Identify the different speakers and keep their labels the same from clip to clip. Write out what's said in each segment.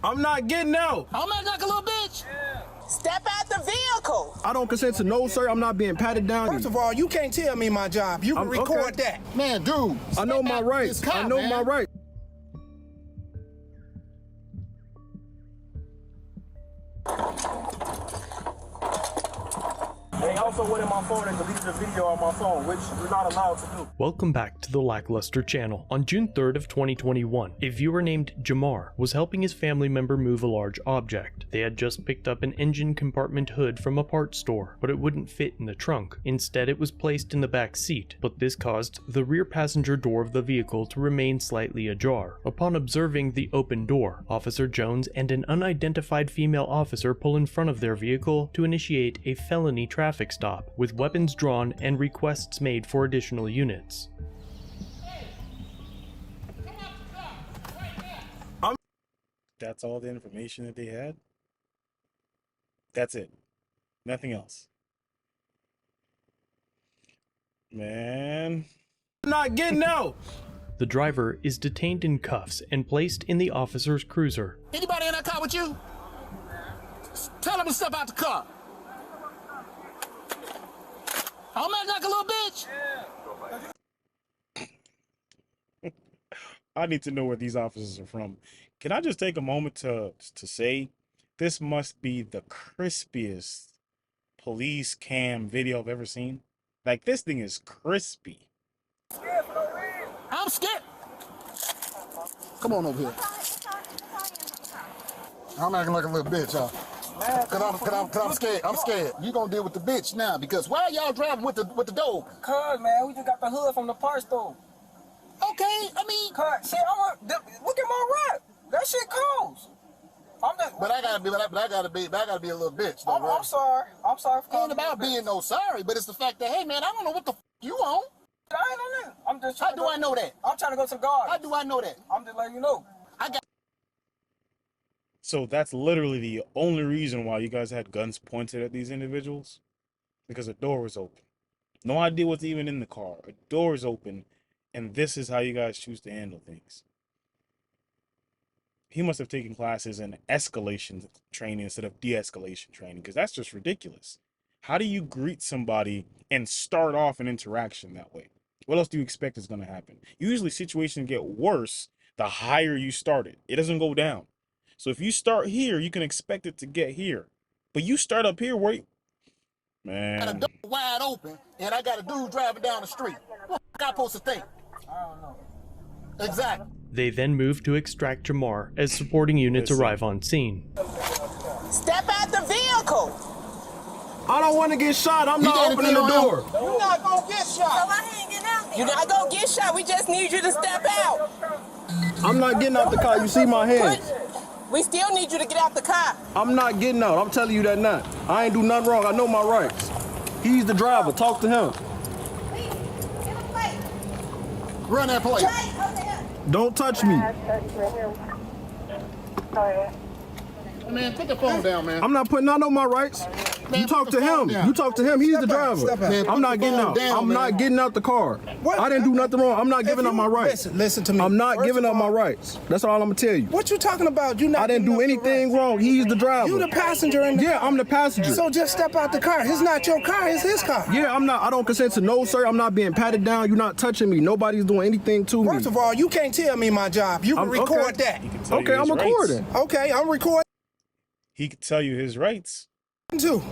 Speaker 1: I'm not getting out.
Speaker 2: I'm not like a little bitch.
Speaker 3: Step out the vehicle.
Speaker 1: I don't consent to no, sir. I'm not being patted down.
Speaker 4: First of all, you can't tell me my job. You can record that.
Speaker 2: Man, dude.
Speaker 1: I know my rights. I know my rights. They also went in my phone and deleted the video on my phone, which you're not allowed to do.
Speaker 5: Welcome back to the Lackluster channel. On June 3rd of 2021, a viewer named Jamar was helping his family member move a large object. They had just picked up an engine compartment hood from a parts store, but it wouldn't fit in the trunk. Instead, it was placed in the back seat, but this caused the rear passenger door of the vehicle to remain slightly ajar. Upon observing the open door, Officer Jones and an unidentified female officer pull in front of their vehicle to initiate a felony traffic stop, with weapons drawn and requests made for additional units.
Speaker 6: That's all the information that they had? That's it. Nothing else. Man.
Speaker 1: I'm not getting out.
Speaker 5: The driver is detained in cuffs and placed in the officer's cruiser.
Speaker 2: Anybody in that car with you? Tell them to step out the car. I'm not like a little bitch.
Speaker 6: I need to know where these officers are from. Can I just take a moment to say this must be the crispiest police cam video I've ever seen? Like, this thing is crispy.
Speaker 2: I'm scared. Come on over here. I'm acting like a little bitch, y'all. Cause I'm scared. I'm scared. You gonna deal with the bitch now because why are y'all driving with the dog?
Speaker 7: Cuz, man, we just got the hood from the parts store.
Speaker 2: Okay, I mean,
Speaker 7: Cuz, shit, look at my rap. That shit costs.
Speaker 2: but I gotta be a little bitch. Though, right?
Speaker 7: I'm sorry. I'm sorry for
Speaker 2: Ain't about being no sorry, but it's the fact that hey man, I don't know what the you want.
Speaker 7: I ain't on that. I'm just
Speaker 2: How do I know that?
Speaker 7: I'm trying to go to the garden.
Speaker 2: How do I know that?
Speaker 7: I'm just letting you know.
Speaker 6: So that's literally the only reason why you guys had guns pointed at these individuals? Because the door was open. No idea what's even in the car. A door is open, and this is how you guys choose to handle things. He must have taken classes in escalation training instead of de-escalation training, because that's just ridiculous. How do you greet somebody and start off an interaction that way? What else do you expect is going to happen? Usually situations get worse the higher you start it. It doesn't go down. So if you start here, you can expect it to get here. But you start up here where you... Man.
Speaker 2: I got a door wide open, and I got a dude driving down the street. What am I supposed to think?
Speaker 7: I don't know.
Speaker 2: Exactly.
Speaker 5: They then move to extract Jamar as supporting units arrive on scene.
Speaker 3: Step out the vehicle.
Speaker 1: I don't want to get shot. I'm not opening the door.
Speaker 4: You're not gonna get shot.
Speaker 3: You're not gonna get shot. We just need you to step out.
Speaker 1: I'm not getting out the car. You see my hands.
Speaker 3: We still need you to get out the car.
Speaker 1: I'm not getting out. I'm telling you that not. I ain't do nothing wrong. I know my rights. He's the driver. Talk to him.
Speaker 2: Run that plate.
Speaker 1: Don't touch me.
Speaker 2: Man, put the phone down, man.
Speaker 1: I'm not putting out on my rights. You talk to him. You talk to him. He's the driver.
Speaker 2: Man,
Speaker 1: I'm not getting out. I'm not getting out the car. I didn't do nothing wrong. I'm not giving up my rights.
Speaker 4: Listen to me.
Speaker 1: I'm not giving up my rights. That's all I'm gonna tell you.
Speaker 4: What you talking about? You not
Speaker 1: I didn't
Speaker 4: giving
Speaker 1: do
Speaker 4: up your
Speaker 1: anything
Speaker 4: rights.
Speaker 1: wrong. He's the driver.
Speaker 4: You the passenger in the
Speaker 1: Yeah, I'm the passenger.
Speaker 4: So just step out the car. It's not your car. It's his car.
Speaker 1: Yeah, I'm not. I don't consent to no, sir. I'm not being patted down. You're not touching me. Nobody's doing anything to me.
Speaker 4: First of all, you can't tell me my job. You can record that.
Speaker 6: He can tell you
Speaker 1: Okay,
Speaker 6: his
Speaker 1: I'm
Speaker 6: rights.
Speaker 1: recording.
Speaker 4: Okay, I'm recording
Speaker 6: He could tell you his rights.
Speaker 4: too.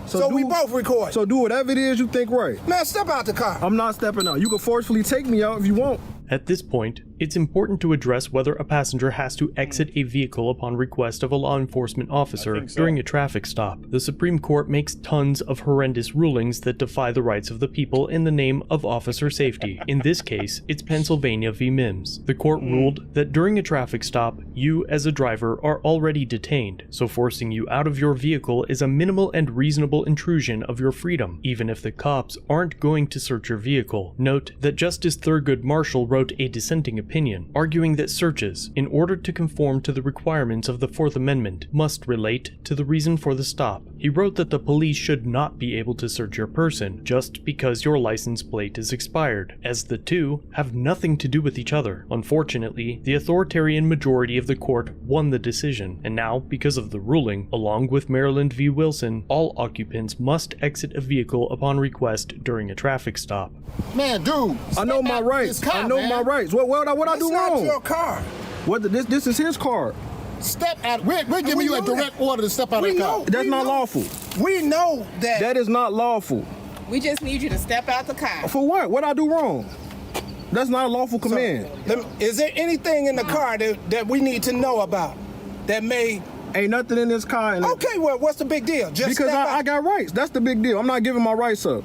Speaker 4: So we both record.
Speaker 1: So do whatever it is you think right.
Speaker 4: Man, step out the car.
Speaker 1: I'm not stepping out. You can forcefully take me out if you want.
Speaker 5: At this point, it's important to address whether a passenger has to exit a vehicle upon request of a law enforcement officer during a traffic stop. The Supreme Court makes tons of horrendous rulings that defy the rights of the people in the name of officer safety. In this case, it's Pennsylvania v. Mims. The court ruled that during a traffic stop, you as a driver are already detained, so forcing you out of your vehicle is a minimal and reasonable intrusion of your freedom, even if the cops aren't going to search your vehicle. Note that Justice Thurgood Marshall wrote a dissenting opinion, arguing that searches, in order to conform to the requirements of the Fourth Amendment, must relate to the reason for the stop. He wrote that the police should not be able to search your person just because your license plate is expired, as the two have nothing to do with each other. Unfortunately, the authoritarian majority of the court won the decision, and now, because of the ruling, along with Maryland v. Wilson, all occupants must exit a vehicle upon request during a traffic stop.
Speaker 2: Man, dude.
Speaker 1: I know my rights. I know my rights. What I do
Speaker 4: It's not
Speaker 1: wrong?
Speaker 4: your car.
Speaker 1: This is his car.
Speaker 2: Step out. We're giving you a
Speaker 4: know
Speaker 2: direct
Speaker 4: that.
Speaker 2: order to step out of
Speaker 4: We
Speaker 2: the car.
Speaker 4: know.
Speaker 1: That's not lawful.
Speaker 4: We know that.
Speaker 1: That is not lawful.
Speaker 3: We just need you to step out the car.
Speaker 1: For what? What I do wrong? That's not a lawful command.
Speaker 4: Is there anything in the car that we need to know about that may...
Speaker 1: Ain't nothing in this car.
Speaker 4: Okay, well, what's the big deal? Just
Speaker 1: Because
Speaker 4: step
Speaker 1: I
Speaker 4: out.
Speaker 1: got rights. That's the big deal. I'm not giving my rights up.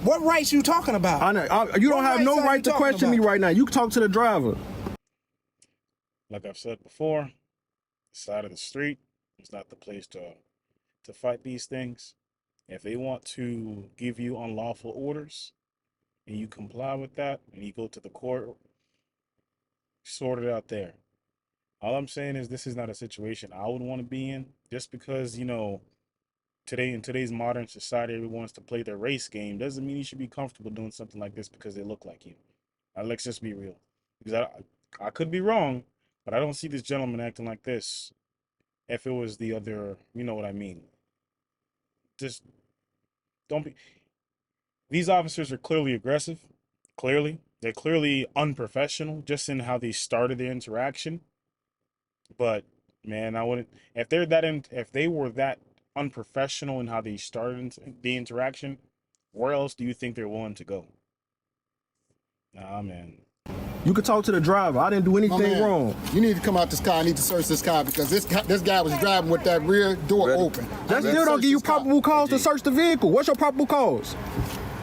Speaker 4: What rights you talking about?
Speaker 1: You don't
Speaker 4: What
Speaker 1: have no
Speaker 4: rights are
Speaker 1: right
Speaker 4: you
Speaker 1: to
Speaker 4: talking
Speaker 1: question me
Speaker 4: about?
Speaker 1: right now. You can talk to the driver.
Speaker 6: Like I've said before, the side of the street is not the place to fight these things. If they want to give you unlawful orders and you comply with that and you go to the court, sort it out there. All I'm saying is this is not a situation I would want to be in, just because, you know, in today's modern society, everyone wants to play their race game. Doesn't mean you should be comfortable doing something like this because they look like you. Let's just be real. Because I could be wrong, but I don't see this gentleman acting like this if it was the other, you know what I mean. Just don't be. These officers are clearly aggressive. Clearly. They're clearly unprofessional just in how they started the interaction. But man, I wouldn't, if they were that unprofessional in how they started the interaction, where else do you think they're willing to go? Nah, man.
Speaker 1: You can talk to the driver. I didn't do
Speaker 2: My
Speaker 1: anything
Speaker 2: man,
Speaker 1: wrong.
Speaker 2: You need to come out this car. I need to search this car because this guy was driving with that rear door open.
Speaker 1: That still don't give you probable cause to search the vehicle. What's your probable cause?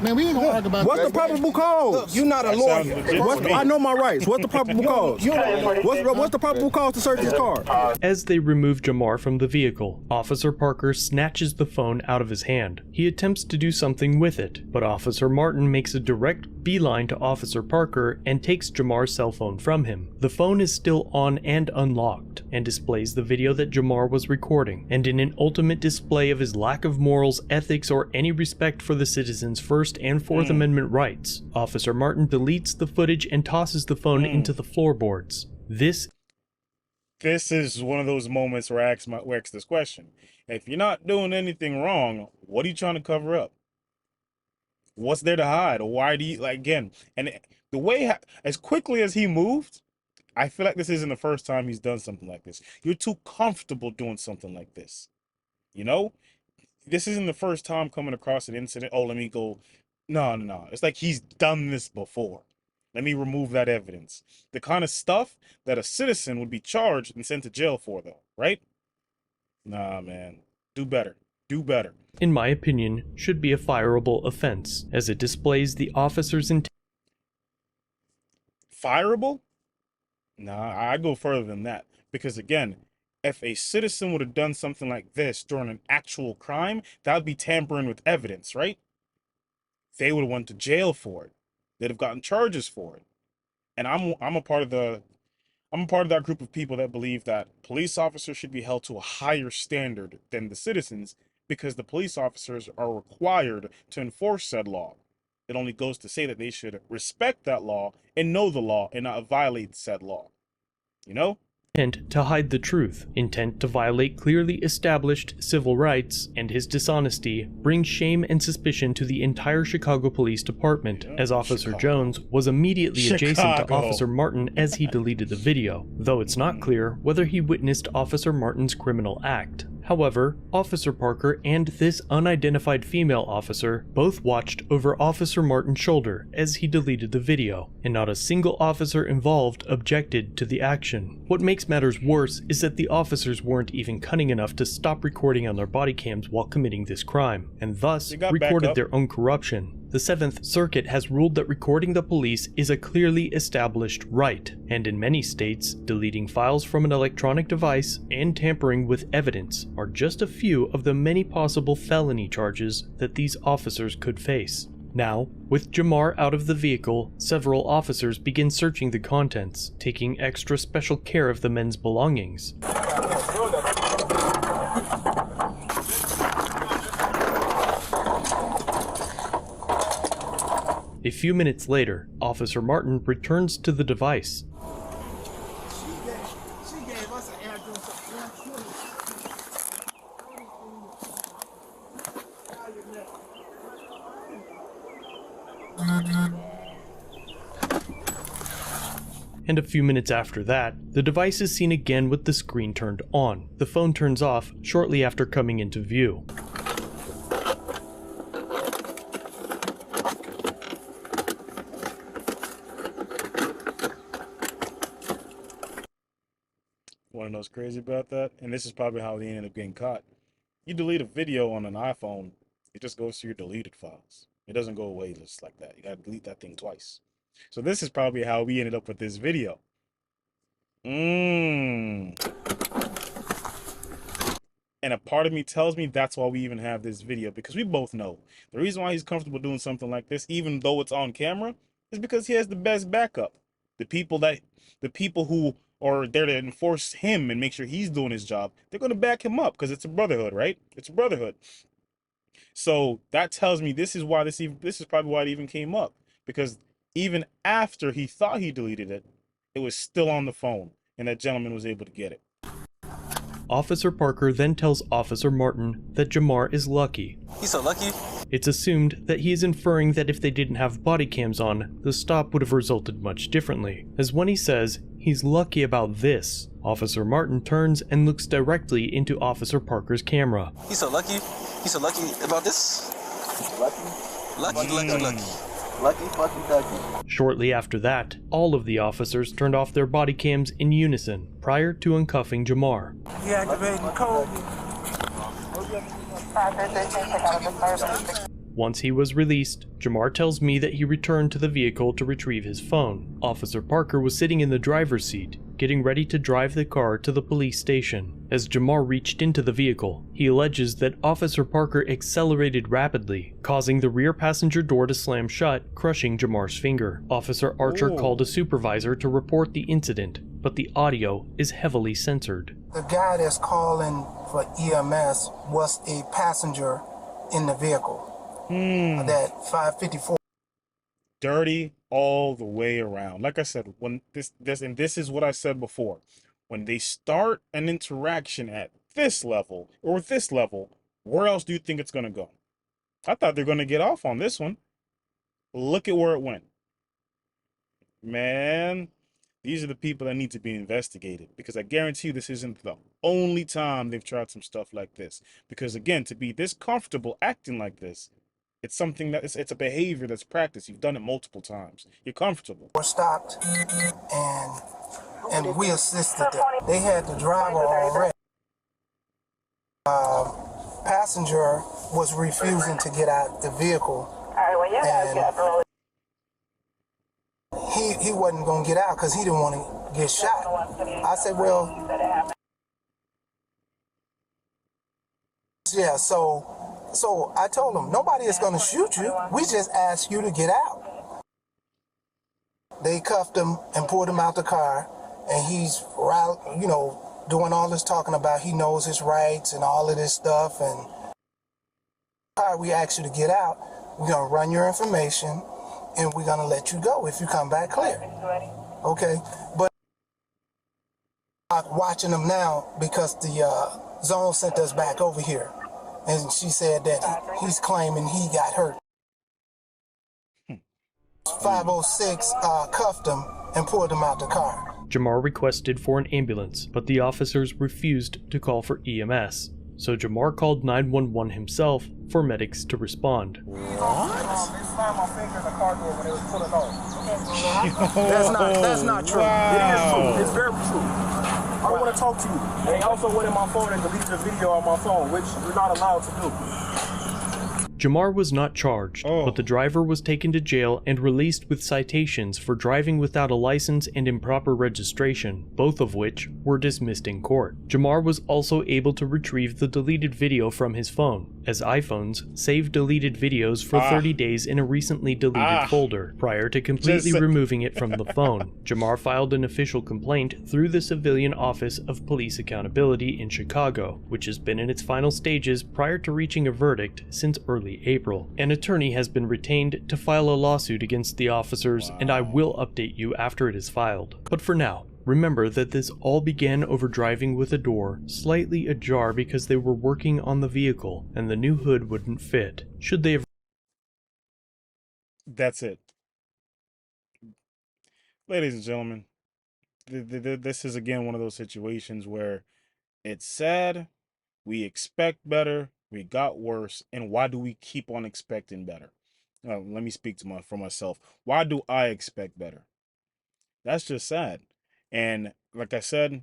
Speaker 2: Man, we ain't gonna argue about
Speaker 1: What's
Speaker 2: that.
Speaker 1: the probable cause?
Speaker 4: Look, you're not a
Speaker 6: That sounds
Speaker 4: lawyer.
Speaker 6: legit to me.
Speaker 1: I know my rights. What's the probable cause? What's the probable cause to search his car?
Speaker 5: As they remove Jamar from the vehicle, Officer Parker snatches the phone out of his hand. He attempts to do something with it, but Officer Martin makes a direct beeline to Officer Parker and takes Jamar's cell phone from him. The phone is still on and unlocked, and displays the video that Jamar was recording, and in an ultimate display of his lack of morals, ethics, or any respect for the citizens' First and Fourth Amendment rights, Officer Martin deletes the footage and tosses the phone into the floorboards. This
Speaker 6: Is one of those moments where I ask this question. If you're not doing anything wrong, what are you trying to cover up? What's there to hide? Or why do you, like, again, and the way, as quickly as he moved, I feel like this isn't the first time he's done something like this. You're too comfortable doing something like this. You know? This isn't the first time coming across an incident. Oh, let me go. No. It's like he's done this before. Let me remove that evidence. The kind of stuff that a citizen would be charged and sent to jail for, though, right? Nah, man. Do better. Do better.
Speaker 5: in my opinion, should be a fireable offense, as it displays the officer's intent.
Speaker 6: Fireable? Nah, I go further than that. Because again, if a citizen would have done something like this during an actual crime, that would be tampering with evidence, right? They would have went to jail for it. They'd have gotten charges for it. And I'm a part of that group of people that believe that police officers should be held to a higher standard than the citizens, because the police officers are required to enforce said law. It only goes to say that they should respect that law and know the law and not violate said law. You know?
Speaker 5: Intent to hide the truth, intent to violate clearly established civil rights, and his dishonesty brings shame and suspicion to the entire Chicago Police Department, as Officer Jones was immediately adjacent to Officer Martin as he deleted the video, though it's not clear whether he witnessed Officer Martin's criminal act. However, Officer Parker and this unidentified female officer both watched over Officer Martin's shoulder as he deleted the video, and not a single officer involved objected to the action. What makes matters worse is that the officers weren't even cunning enough to stop recording on their body cams while committing this crime, and thus recorded their own corruption. The 7th Circuit has ruled that recording the police is a clearly established right, and in many states, deleting files from an electronic device and tampering with evidence are just a few of the many possible felony charges that these officers could face. Now, with Jamar out of the vehicle, several officers begin searching the contents, taking extra special care of the men's belongings. A few minutes later, Officer Martin returns to the device.
Speaker 4: She gave us an address.
Speaker 5: And a few minutes after that, the device is seen again with the screen turned on. The phone turns off shortly after coming into view.
Speaker 6: Want to know what's crazy about that? And this is probably how they ended up getting caught. You delete a video on an iPhone, it just goes to your deleted files. It doesn't go away just like that. You gotta delete that thing twice. So this is probably how we ended up with this video. And a part of me tells me that's why we even have this video, because we both know the reason why he's comfortable doing something like this, even though it's on camera, is because he has the best backup. The people who are there to enforce him and make sure he's doing his job, they're going to back him up because it's a brotherhood, right? It's a brotherhood. So that tells me this is probably why it even came up, because even after he thought he deleted it, it was still on the phone and that gentleman was able to get it.
Speaker 5: Officer Parker then tells Officer Martin that Jamar is lucky.
Speaker 8: He's so lucky.
Speaker 5: It's assumed that he is inferring that if they didn't have body cams on, the stop would have resulted much differently, as when he says he's lucky about this, Officer Martin turns and looks directly into Officer Parker's camera.
Speaker 8: He's so lucky. He's so lucky about this. Lucky.
Speaker 5: Shortly after that, all of the officers turned off their body cams in unison prior to uncuffing Jamar.
Speaker 4: Deactivating code.
Speaker 5: Once he was released, Jamar tells me that he returned to the vehicle to retrieve his phone. Officer Parker was sitting in the driver's seat, getting ready to drive the car to the police station. As Jamar reached into the vehicle, he alleges that Officer Parker accelerated rapidly, causing the rear passenger door to slam shut, crushing Jamar's finger. Officer Archer called a supervisor to report the incident, but the audio is heavily censored.
Speaker 4: The guy that's calling for EMS was a passenger in the vehicle. That 554.
Speaker 6: Dirty all the way around. Like I said, when this is what I said before. When they start an interaction at this level or this level, where else do you think it's going to go? I thought they're going to get off on this one. Look at where it went. Man, these are the people that need to be investigated, because I guarantee you this isn't the only time they've tried some stuff like this. Because again, to be this comfortable acting like this, it's something that it's a behavior that's practiced. You've done it multiple times. You're comfortable.
Speaker 4: Were stopped and we assisted them. They had the driver already. Passenger was refusing to get out the vehicle, and he wasn't going to get out because he didn't want to get shot. I said, well, yeah, so I told him, nobody is going to shoot you. We just asked you to get out. They cuffed him and pulled him out the car, and he's, doing all this talking about he knows his rights and all of this stuff. And we asked you to get out. We're going to run your information, and we're going to let you go if you come back clear. Okay? But I'm watching him now because the zone sent us back over here. And she said that he's claiming he got hurt. 506 cuffed him and pulled him out the car.
Speaker 5: Jamar requested for an ambulance, but the officers refused to call for EMS. So Jamar called 911 himself for medics to respond.
Speaker 1: That's not true.
Speaker 6: Wow.
Speaker 1: It is true. It's very true. I want to talk to you. They also went in my phone and deleted the video on my phone, which you're not allowed to do.
Speaker 5: Jamar was not charged, but the driver was taken to jail and released with citations for driving without a license and improper registration, both of which were dismissed in court. Jamar was also able to retrieve the deleted video from his phone, as iPhones save deleted videos for 30 days in a recently deleted folder prior to completely removing it from the phone. Jamar filed an official complaint through the Civilian Office of Police Accountability in Chicago, which has been in its final stages prior to reaching a verdict since early April. An attorney has been retained to file a lawsuit against the officers, and I will update you after it is filed. But for now, remember that this all began over driving with a door slightly ajar because they were working on the vehicle and the new hood wouldn't fit. Should they have...
Speaker 6: That's it. Ladies and gentlemen, this is again one of those situations where it's sad, we expect better, we got worse, and why do we keep on expecting better? Let me speak for myself. Why do I expect better? That's just sad. And like I said,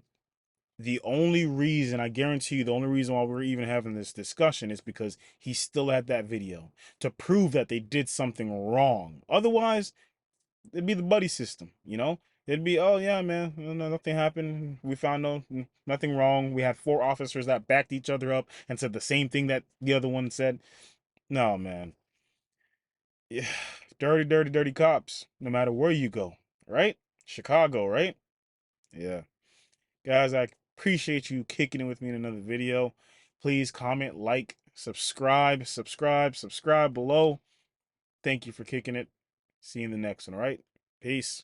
Speaker 6: the only reason, I guarantee you, the only reason why we're even having this discussion is because he still had that video to prove that they did something wrong. Otherwise, it'd be the buddy system, you know? It'd be, oh yeah, man, nothing happened. We found nothing wrong. We had 4 officers that backed each other up and said the same thing that the other one said. No, man. Yeah. Dirty, dirty, dirty cops, no matter where you go, right? Chicago, right? Yeah. Guys, I appreciate you kicking it with me in another video. Please comment, like, subscribe below. Thank you for kicking it. See you in the next one, all right? Peace.